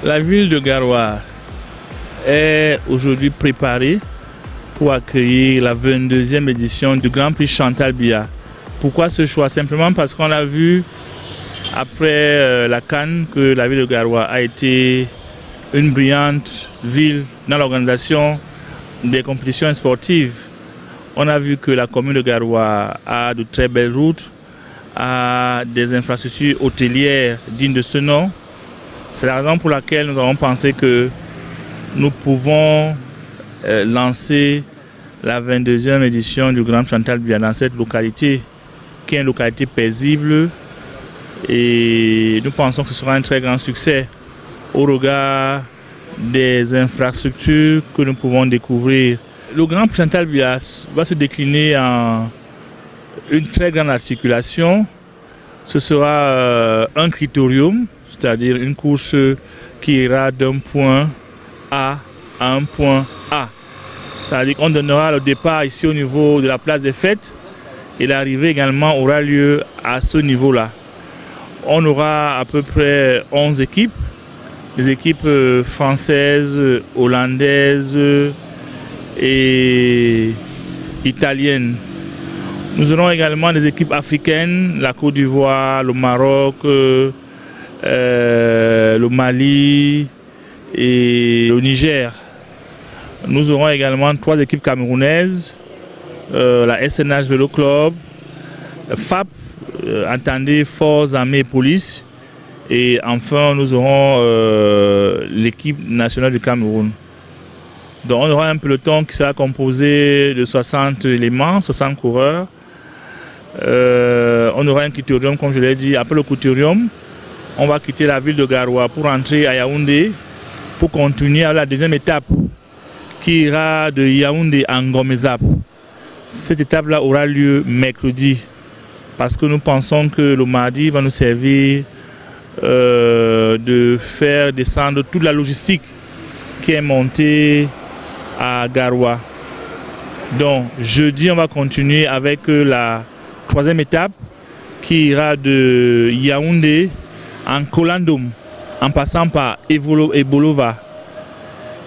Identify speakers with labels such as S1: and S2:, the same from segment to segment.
S1: La ville de Garoua est aujourd'hui préparée pour accueillir la 22e édition du Grand Prix Chantal Biya. Pourquoi ce choix? Simplement parce qu'on a vu après la CAN que la ville de Garoua a été une brillante ville dans l'organisation des compétitions sportives. On a vu que la commune de Garoua a de très belles routes, a des infrastructures hôtelières dignes de ce nom. C'est la raison pour laquelle nous avons pensé que nous pouvons lancer la 22e édition du Grand Chantal Biya dans cette localité, qui est une localité paisible, et nous pensons que ce sera un très grand succès au regard des infrastructures que nous pouvons découvrir. Le Grand Chantal Biya va se décliner en une très grande articulation. Ce sera un critérium, c'est-à-dire une course qui ira d'un point A à un point A. C'est-à-dire qu'on donnera le départ ici au niveau de la place des fêtes et l'arrivée également aura lieu à ce niveau-là. On aura à peu près 11 équipes, des équipes françaises, hollandaises et italiennes. Nous aurons également des équipes africaines, la Côte d'Ivoire, le Maroc, le Mali et le Niger. Nous aurons également 3 équipes camerounaises, la SNH Vélo Club, FAP, entendez Forces Armées et Police, et enfin nous aurons l'équipe nationale du Cameroun. Donc on aura un peloton qui sera composé de 60 éléments, 60 coureurs. On aura un critérium, comme je l'ai dit. Après le critérium, on va quitter la ville de Garoua pour entrer à Yaoundé pour continuer à la deuxième étape qui ira de Yaoundé à Ngomezap. Cette étape-là aura lieu mercredi parce que nous pensons que le mardi va nous servir de faire descendre toute la logistique qui est montée à Garoua. Donc jeudi, on va continuer avec la 3e étape qui ira de Yaoundé en Kolandoum en passant par Ebolova.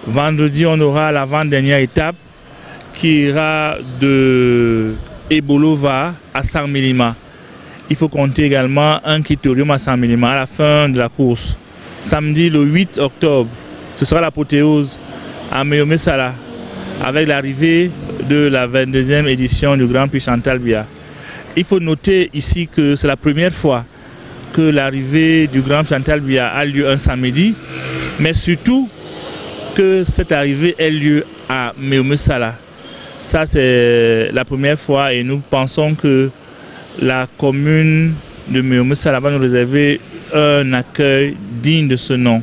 S1: Vendredi, on aura l'avant-dernière étape qui ira de Ebolova à Saint-Mélima. Il faut compter également un critérium à Saint-Mélima à la fin de la course. Samedi, le 8 octobre, ce sera l'apothéose à Meyomessala avec l'arrivée de la 22e édition du Grand Prix Chantal Biya. Il faut noter ici que c'est la première fois que l'arrivée du Grand Chantal Biya a lieu un samedi, mais surtout que cette arrivée ait lieu à Meyomessala. Ça, c'est la première fois et nous pensons que la commune de Meyomessala va nous réserver un accueil digne de ce nom.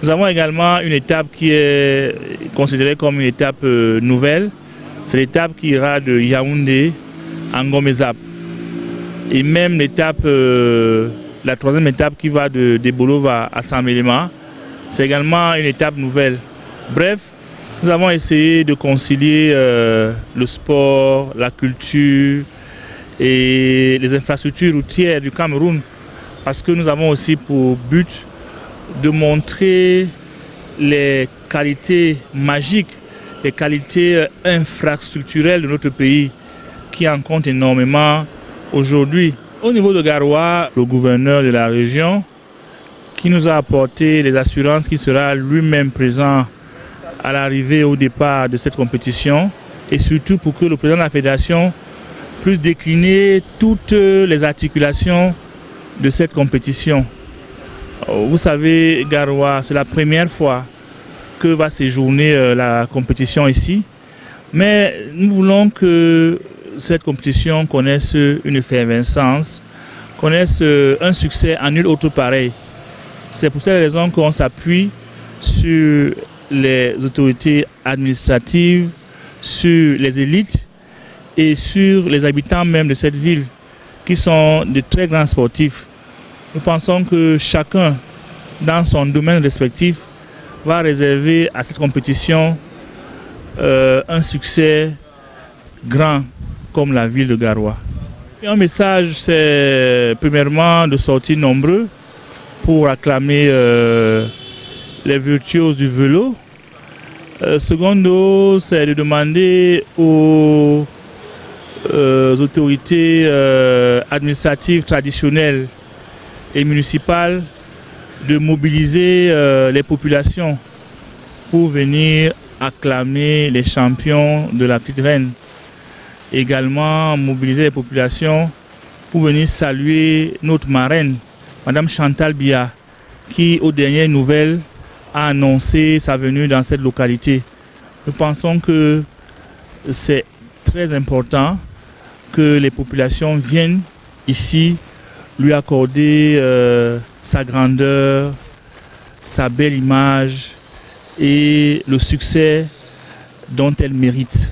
S1: Nous avons également une étape qui est considérée comme une étape nouvelle. C'est l'étape qui ira de Yaoundé à Ngomezap. Et même l'étape, la 3e étape qui va de Ebolova à Saint-Mélima, c'est également une étape nouvelle. Bref, nous avons essayé de concilier le sport, la culture et les infrastructures routières du Cameroun parce que nous avons aussi pour but de montrer les qualités magiques, les qualités infrastructurelles de notre pays qui en compte énormément aujourd'hui. Au niveau de Garoua, le gouverneur de la région qui nous a apporté les assurances qu'il sera lui-même présent à l'arrivée et au départ de cette compétition et surtout pour que le président de la fédération puisse décliner toutes les articulations de cette compétition. Vous savez, Garoua, c'est la première fois que va séjourner la compétition ici, mais nous voulons que cette compétition connaisse une effervescence, connaisse un succès à nul autre pareil. C'est pour cette raison qu'on s'appuie sur les autorités administratives, sur les élites et sur les habitants même de cette ville qui sont de très grands sportifs. Nous pensons que chacun, dans son domaine respectif, va réserver à cette compétition un succès grand comme la ville de Garoua. Un message, c'est premièrement de sortir nombreux pour acclamer les virtuoses du vélo. Secondo, c'est de demander aux autorités administratives traditionnelles et municipales de mobiliser les populations pour venir acclamer les champions de la Petite Reine. Également mobiliser les populations pour venir saluer notre marraine, Madame Chantal Biya, qui aux dernières nouvelles a annoncé sa venue dans cette localité. Nous pensons que c'est très important que les populations viennent ici lui accorder sa grandeur, sa belle image et le succès dont elle mérite.